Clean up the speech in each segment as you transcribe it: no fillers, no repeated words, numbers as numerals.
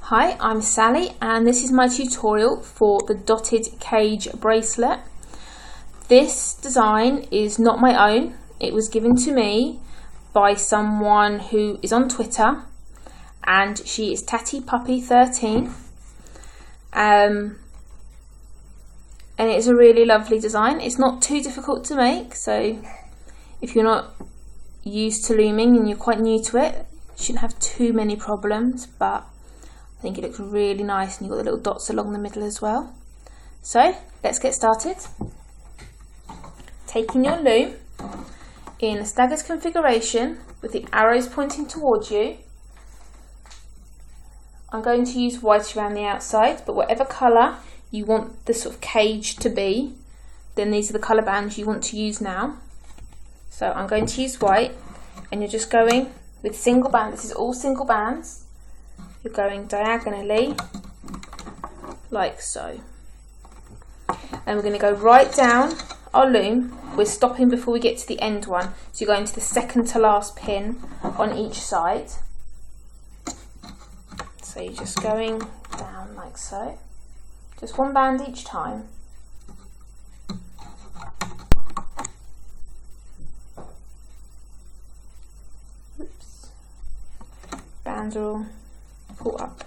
Hi, I'm Sally and this is my tutorial for the dotted cage bracelet. This design is not my own. It was given to me by someone who is on Twitter and she is TattyPuppy13. And it's a really lovely design. It's not too difficult to make, so if you're not used to looming and you're quite new to it, you shouldn't have too many problems, but I think it looks really nice and you've got the little dots along the middle as well. So let's get started. Taking your loom in a staggered configuration with the arrows pointing towards you. I'm going to use white around the outside, but whatever colour you want the sort of cage to be, then these are the colour bands you want to use now. So I'm going to use white, and you're just going with single band. This is all single bands. You're going diagonally like so, and we're going to go right down our loom. We're stopping before we get to the end one, so you're going to the second to last pin on each side. So you're just going down like so, just one band each time. Oops. Bands are all pull up.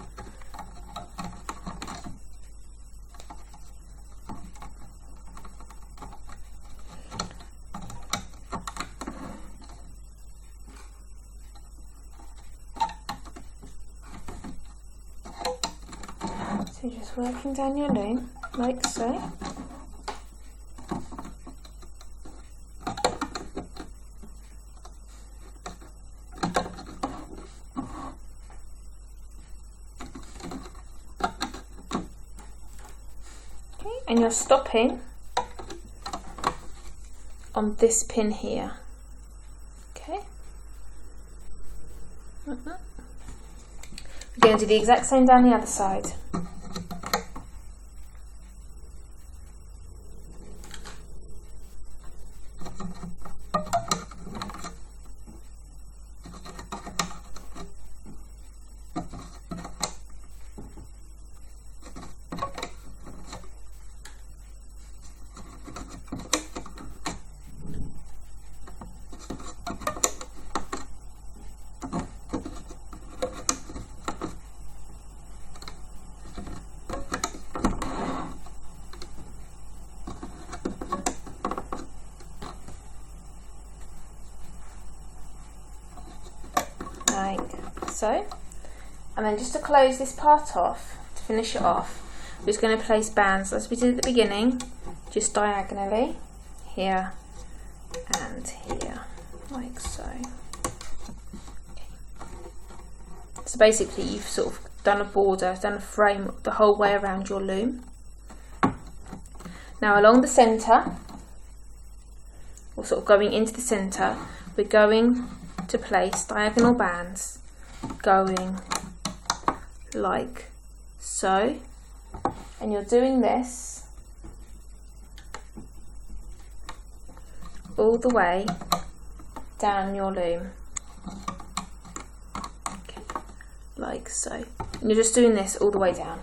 So you're just working down your loom like so. And you're stopping on this pin here. Okay. We're going to do the exact same down the other side. Like so, and then just to close this part off, to finish it off, we're just going to place bands as we did at the beginning, just diagonally here and here, like so. Okay. So basically you've sort of done a border, done a frame the whole way around your loom. Now along the centre, or sort of going into the centre, we're going to place diagonal bands going like so, and you're doing this all the way down your loom, okay, like so, and you're just doing this all the way down.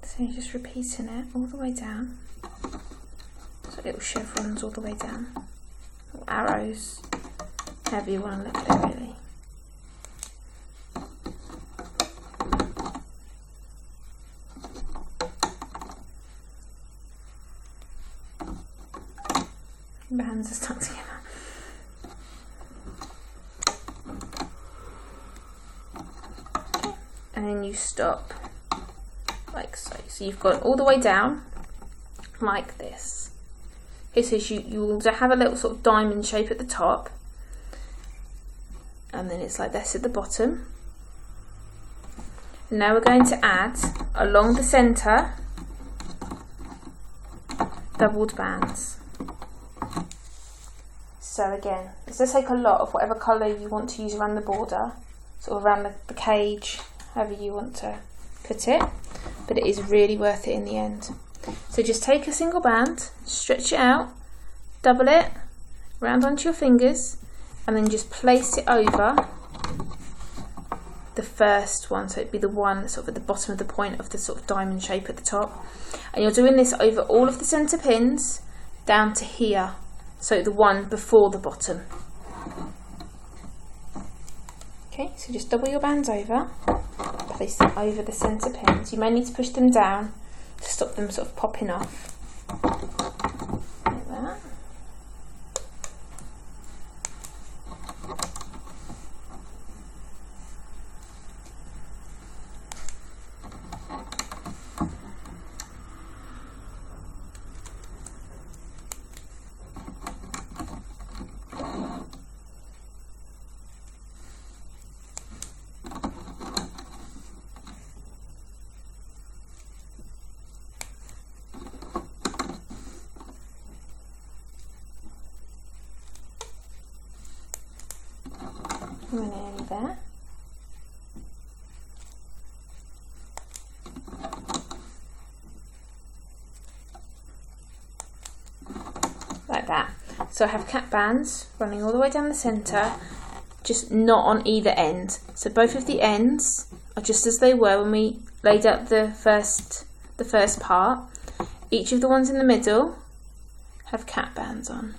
So you're just repeating it all the way down, so little chevrons all the way down, or arrows, however you want to look at it really. My hands are stuck together. Okay. And then you stop like like so. So you've got it all the way down like this. Okay, so you also have a little sort of diamond shape at the top, and then it's like this at the bottom. And now we're going to add along the centre doubled bands. So again, this does take a lot of whatever colour you want to use around the border, sort of around the cage, however you want to put it, but it is really worth it in the end. So just take a single band, stretch it out, double it, round onto your fingers, and then just place it over the first one, so it'd be the one sort of at the bottom of the point of the sort of diamond shape at the top. And you're doing this over all of the centre pins down to here, so the one before the bottom. Okay, so just double your bands over, place them over the centre pins. You may need to push them down to stop them sort of popping off. Like that. We're nearly there. Like that. So I have cap bands running all the way down the centre, just not on either end. So both of the ends are just as they were when we laid out the first part. Each of the ones in the middle have cap bands on.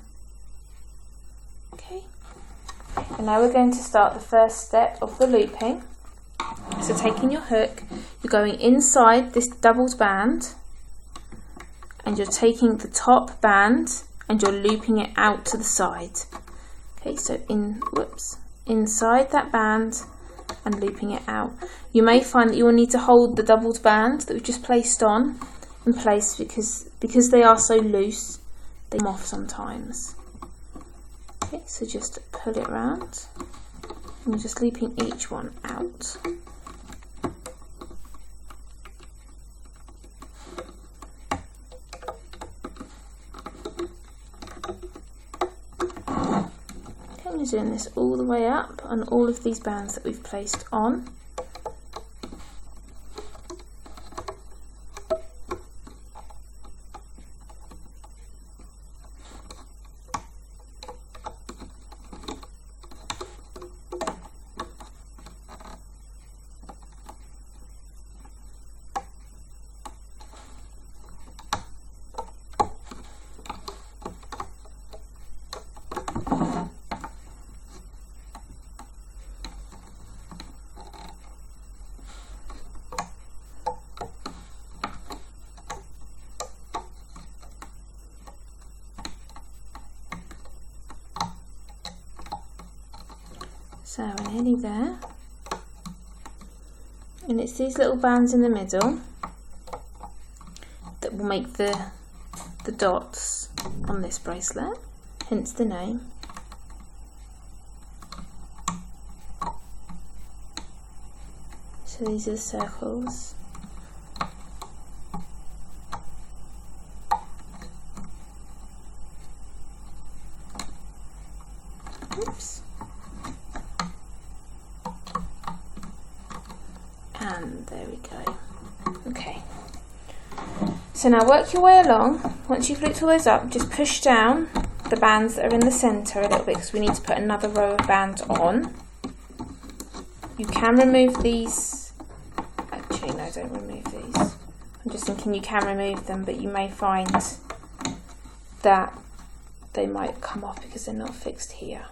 Okay. And now we're going to start the first step of the looping. So taking your hook, you're going inside this doubled band, and you're taking the top band and you're looping it out to the side. Okay, so inside that band and looping it out. You may find that you will need to hold the doubled band that we've just placed on in place because they are so loose, they come off sometimes. Okay, so just pull it round, and you're just looping each one out. Okay, you're doing this all the way up on all of these bands that we've placed on. So we're nearly there, and it's these little bands in the middle that will make the dots on this bracelet, hence the name. So these are the circles. Oops. And there we go. Okay. So now work your way along. Once you've looped all those up, just push down the bands that are in the centre a little bit, because we need to put another row of bands on. You can remove these. Actually, no, don't remove these. I'm just thinking you can remove them, but you may find that they might come off because they're not fixed here.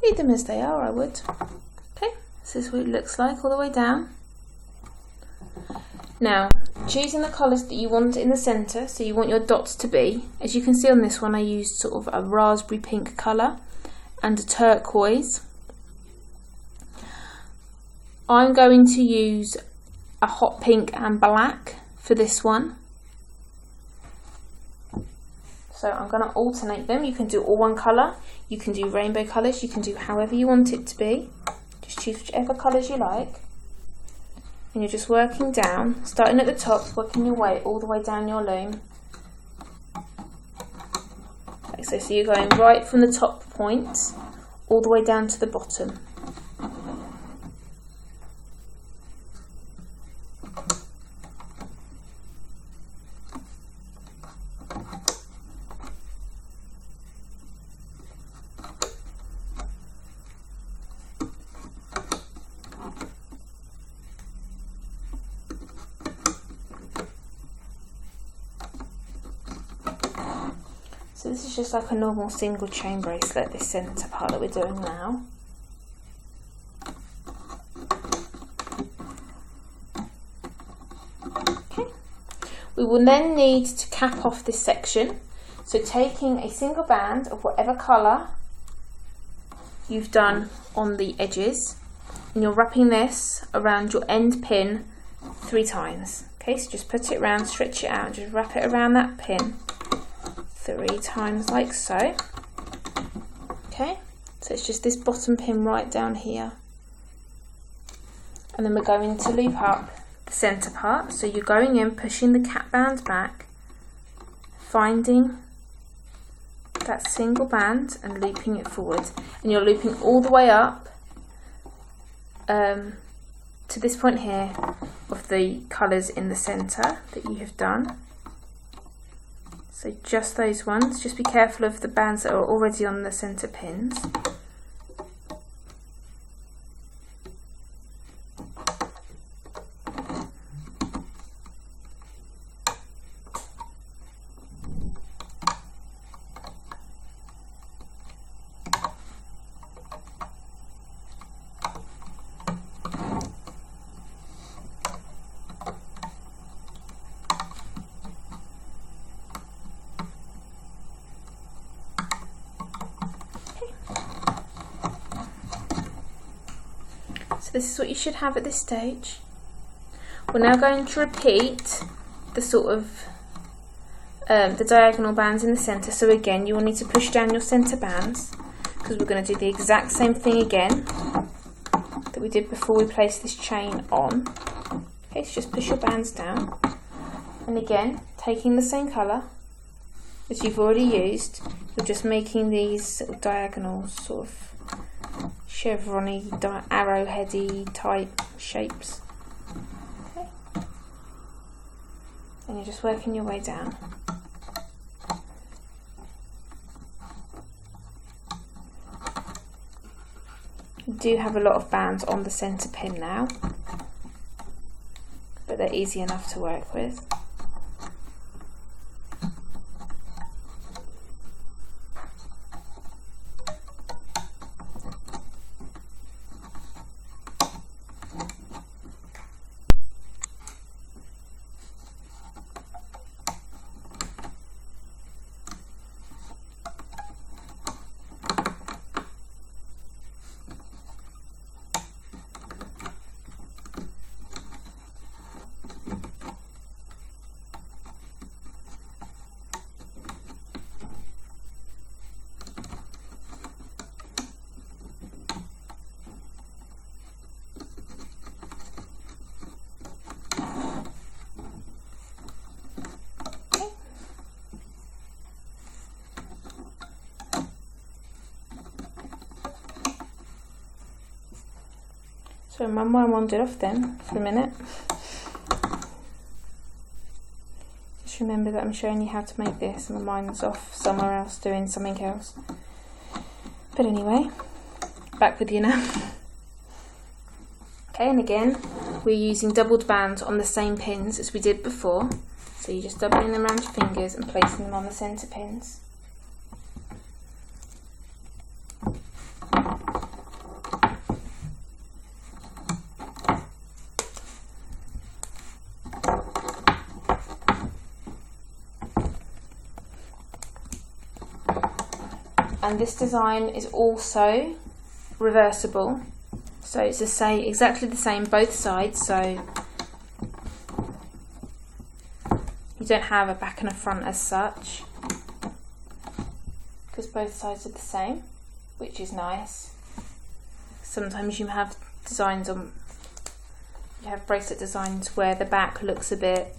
Leave them as they are, I would. Okay, this is what it looks like all the way down. Now, choosing the colours that you want in the centre, so you want your dots to be. As you can see on this one, I used sort of a raspberry pink colour and a turquoise. I'm going to use a hot pink and black for this one. So I'm going to alternate them. You can do all one colour, you can do rainbow colours, you can do however you want it to be. Just choose whichever colours you like. And you're just working down, starting at the top, working your way all the way down your loom. Like so, so you're going right from the top point all the way down to the bottom. So this is just like a normal single chain bracelet, this centre part that we're doing now. Okay. We will then need to cap off this section. So taking a single band of whatever colour you've done on the edges, and you're wrapping this around your end pin 3 times. Okay, so just put it around, stretch it out, and just wrap it around that pin 3 times like so. Okay, so it's just this bottom pin right down here, and then we're going to loop up the centre part. So you're going in, pushing the cap band back, finding that single band and looping it forward, and you're looping all the way up to this point here of the colours in the centre that you have done. So just those ones. Just be careful of the bands that are already on the centre pins. So this is what you should have at this stage. We're now going to repeat the sort of the diagonal bands in the centre. So again, you will need to push down your centre bands, because we're going to do the exact same thing again that we did before we placed this chain on. Okay, so just push your bands down, and again, taking the same colour as you've already used, you're just making these little diagonals, sort of chevron-y, arrowheady type shapes. Okay. And you're just working your way down. You do have a lot of bands on the centre pin now, but they're easy enough to work with. So my mind wandered off then for a minute. Just remember that I'm showing you how to make this, and my mind's off somewhere else doing something else. But anyway, back with you now. Okay, and again, we're using doubled bands on the same pins as we did before. So you're just doubling them around your fingers and placing them on the centre pins. And this design is also reversible, so it's exactly the same both sides. So don't have a back and a front as such, because both sides are the same, which is nice. Sometimes you have designs on, you have bracelet designs where the back looks a bit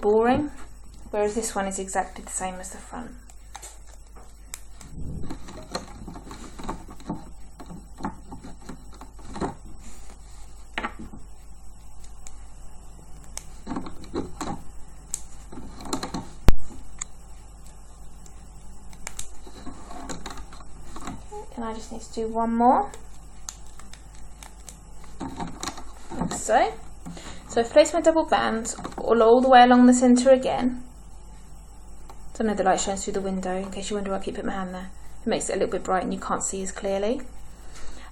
boring, whereas this one is exactly the same as the front. And I just need to do one more, like so. So I've placed my double band all the way along the centre again. Don't know, the light shines through the window, in case you wonder why I keep putting my hand there. It makes it a little bit bright and you can't see as clearly.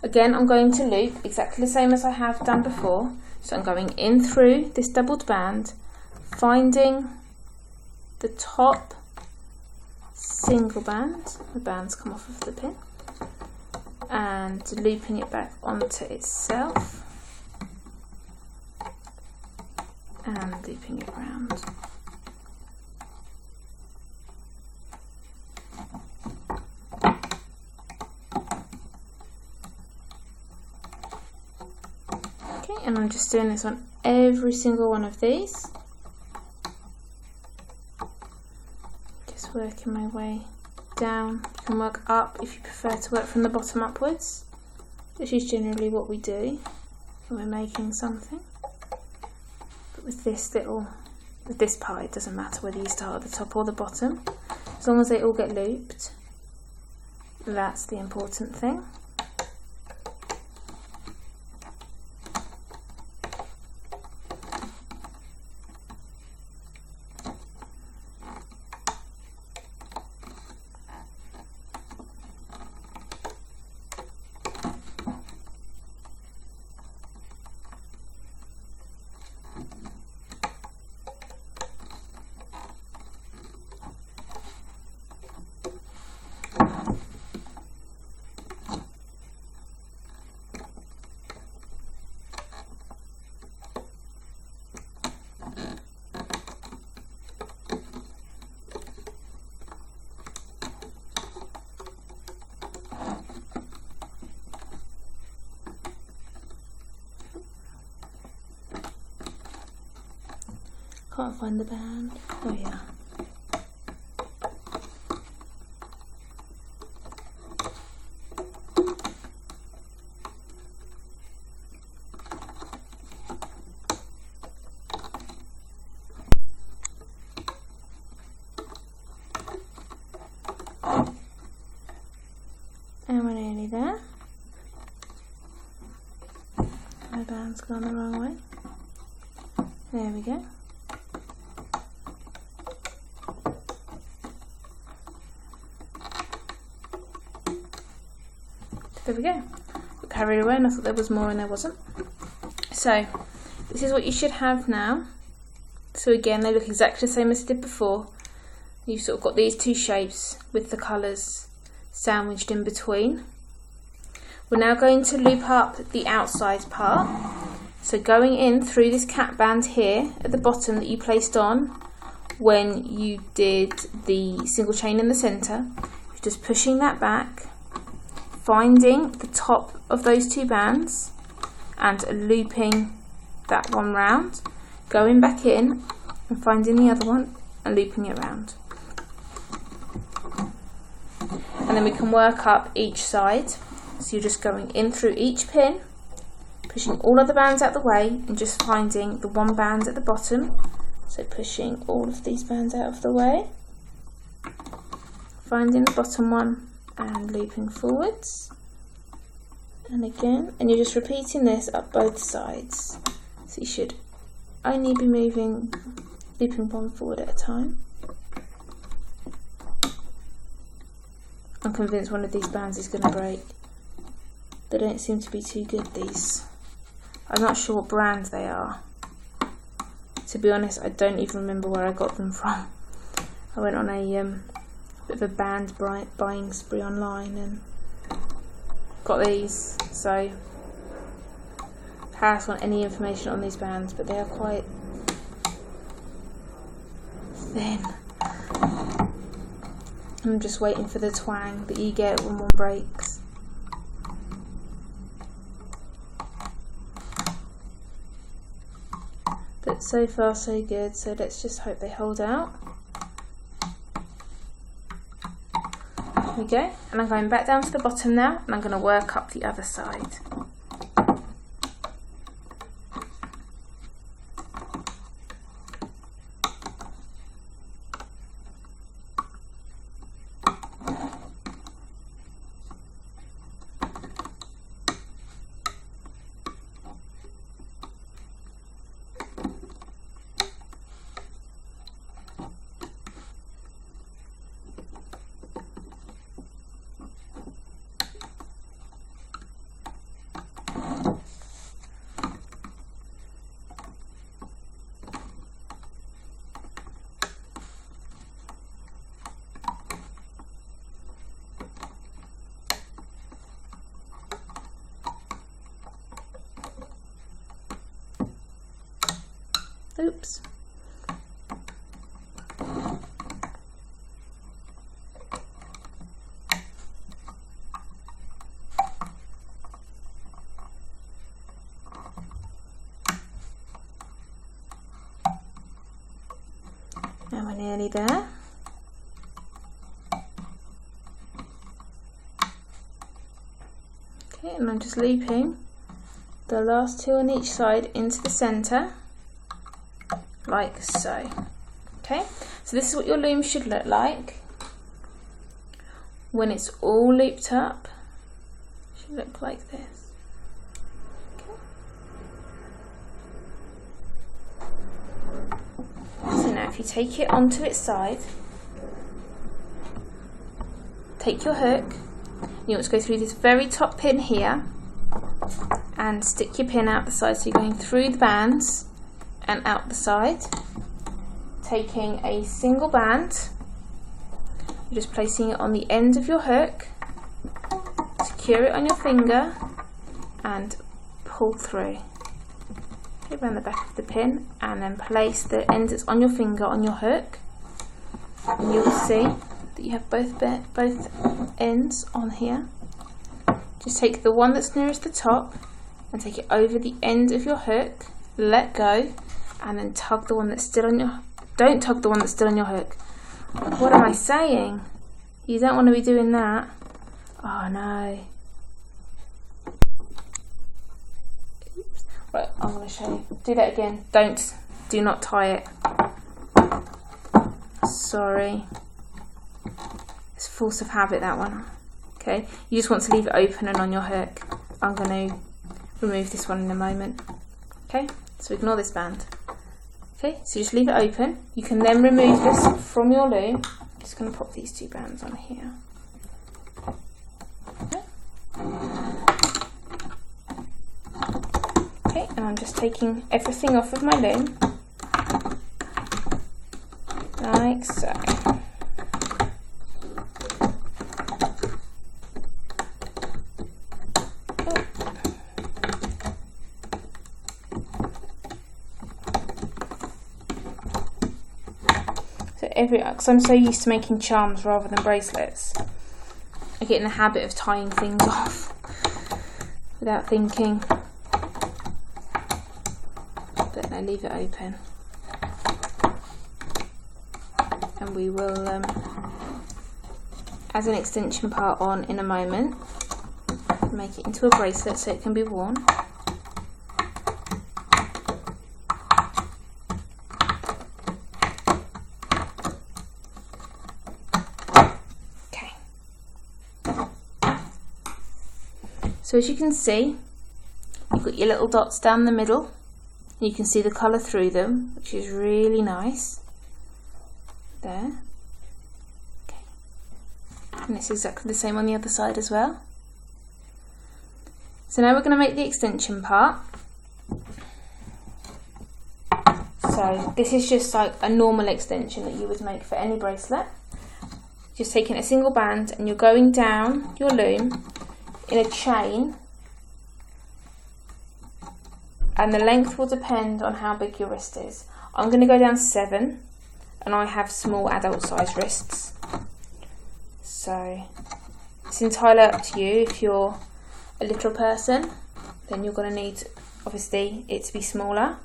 Again, I'm going to loop exactly the same as I have done before. So I'm going in through this doubled band, finding the top single band, the band's come off of the pin, and looping it back onto itself and looping it around. Okay, and I'm just doing this on every single one of these. Just working my way down. You can work up if you prefer to work from the bottom upwards, which is generally what we do when we're making something. But with this part, it doesn't matter whether you start at the top or the bottom, as long as they all get looped. That's the important thing. Can't find the band. Oh yeah. And we're nearly there. My band's gone the wrong way. There we go. There we go. Got carried away and I thought there was more and there wasn't. So this is what you should have now. So again, they look exactly the same as they did before. You've sort of got these two shapes with the colours sandwiched in between. We're now going to loop up the outside part. So going in through this cap band here at the bottom that you placed on when you did the single chain in the centre, you're just pushing that back, finding the top of those two bands and looping that one round, going back in and finding the other one and looping it round. And then we can work up each side. So you're just going in through each pin, pushing all of the bands out the way and just finding the one band at the bottom. So pushing all of these bands out of the way, finding the bottom one and looping forwards. And again, and you're just repeating this up both sides. So you should only be looping one forward at a time. I'm convinced one of these bands is going to break. They don't seem to be too good, these. I'm not sure what brand they are. To be honest, I don't even remember where I got them from. I went on a bit of a band buying spree online and got these. So, pass on any information on these bands, but they are quite thin. I'm just waiting for the twang that you get when one breaks. But so far so good, so let's just hope they hold out. There we go, and I'm going back down to the bottom now, and I'm going to work up the other side. Oops. Now we're nearly there. Okay, and I'm just looping the last two on each side into the centre. Like so. Okay, so this is what your loom should look like when it's all looped up. It should look like this. Okay. So now if you take it onto its side, take your hook, you want to go through this very top pin here and stick your pin out the side, so you're going through the bands and out the side, taking a single band, you're just placing it on the end of your hook, secure it on your finger and pull through. Okay, around the back of the pin, and then place the end that's on your finger on your hook, and you'll see that you have both ends on here. Just take the one that's nearest the top and take it over the end of your hook, let go, and then tug the one that's still on your, don't tug the one that's still on your hook. What am I saying? You don't want to be doing that. Oh no. Oops. Right, I'm going to show you. Do that again. Do not tie it. Sorry. It's force of habit, that one. Okay, you just want to leave it open and on your hook. I'm going to remove this one in a moment. Okay, so ignore this band. Okay, so just leave it open. You can then remove this from your loom. I'm just going to pop these two bands on here. Okay. Okay, and I'm just taking everything off of my loom, like so. Because I'm so used to making charms rather than bracelets, I get in the habit of tying things off without thinking. But no, leave it open, and we will add an extension part on in a moment, make it into a bracelet so it can be worn. So as you can see, you've got your little dots down the middle, and you can see the colour through them, which is really nice. There. Okay. And it's exactly the same on the other side as well. So now we're going to make the extension part. So this is just like a normal extension that you would make for any bracelet. Just taking a single band and you're going down your loom in a chain, and the length will depend on how big your wrist is. I'm going to go down 7, and I have small adult size wrists, so it's entirely up to you. If you're a little person, then you're going to need obviously it to be smaller.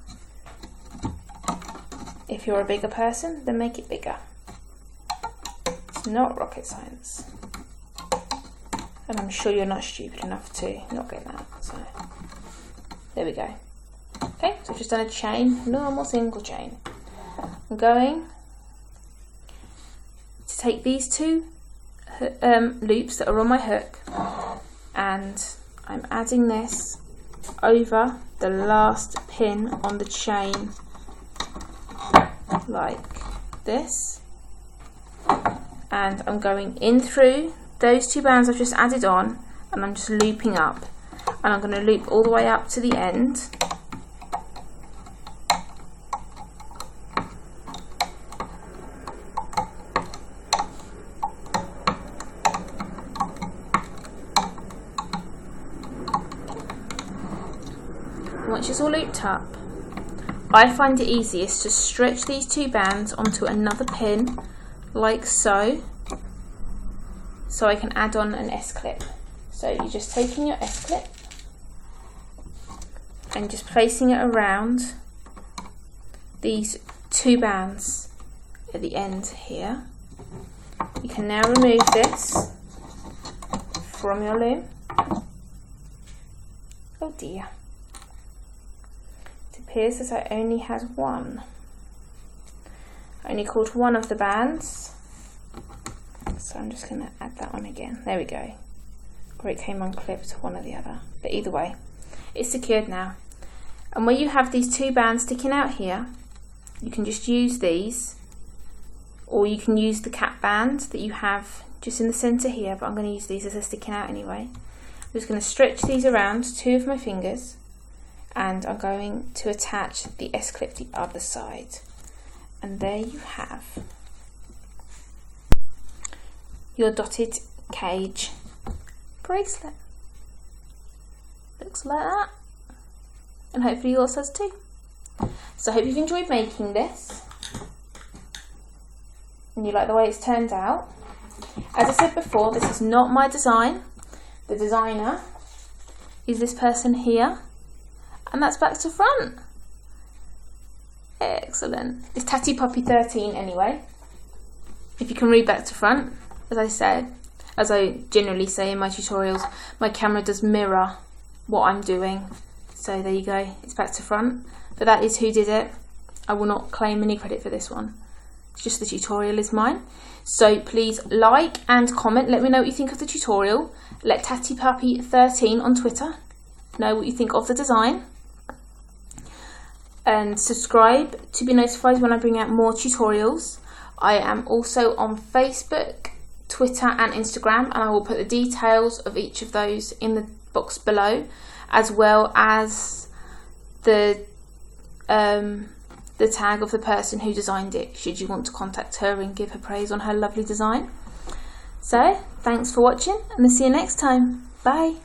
If you're a bigger person, then make it bigger. It's not rocket science, and I'm sure you're not stupid enough to not get that. So there we go. Okay, so I've just done a chain, normal single chain. I'm going to take these two loops that are on my hook, and I'm adding this over the last pin on the chain like this, and I'm going in through those two bands I've just added on, and I'm just looping up, and I'm going to loop all the way up to the end. Once it's all looped up, I find it easiest to stretch these two bands onto another pin like so, so I can add on an S-clip. So you're just taking your S-clip and just placing it around these two bands at the end here. You can now remove this from your loom. Oh dear. Appears that I only had one. I only caught one of the bands, so I'm just going to add that on again. There we go. Or it came unclipped, one or the other. But either way, it's secured now. And where you have these two bands sticking out here, you can just use these, or you can use the cap band that you have just in the centre here, but I'm going to use these as they're sticking out anyway. I'm just going to stretch these around two of my fingers, and I'm going to attach the S-clip the other side. And there you have your dotted cage bracelet. Looks like that. And hopefully yours does too. So I hope you've enjoyed making this, and you like the way it's turned out. As I said before, this is not my design. The designer is this person here. And that's back to front. Excellent. It's Tatty Puppy 13 anyway. If you can read back to front, as I said, as I generally say in my tutorials, my camera does mirror what I'm doing. So there you go, it's back to front. But that is who did it. I will not claim any credit for this one. It's just the tutorial is mine. So please like and comment. Let me know what you think of the tutorial. Let Tatty Puppy 13 on Twitter know what you think of the design. And subscribe to be notified when I bring out more tutorials. I am also on Facebook, Twitter and Instagram, and I will put the details of each of those in the box below, as well as the tag of the person who designed it, should you want to contact her and give her praise on her lovely design. So thanks for watching, and I'll see you next time. Bye.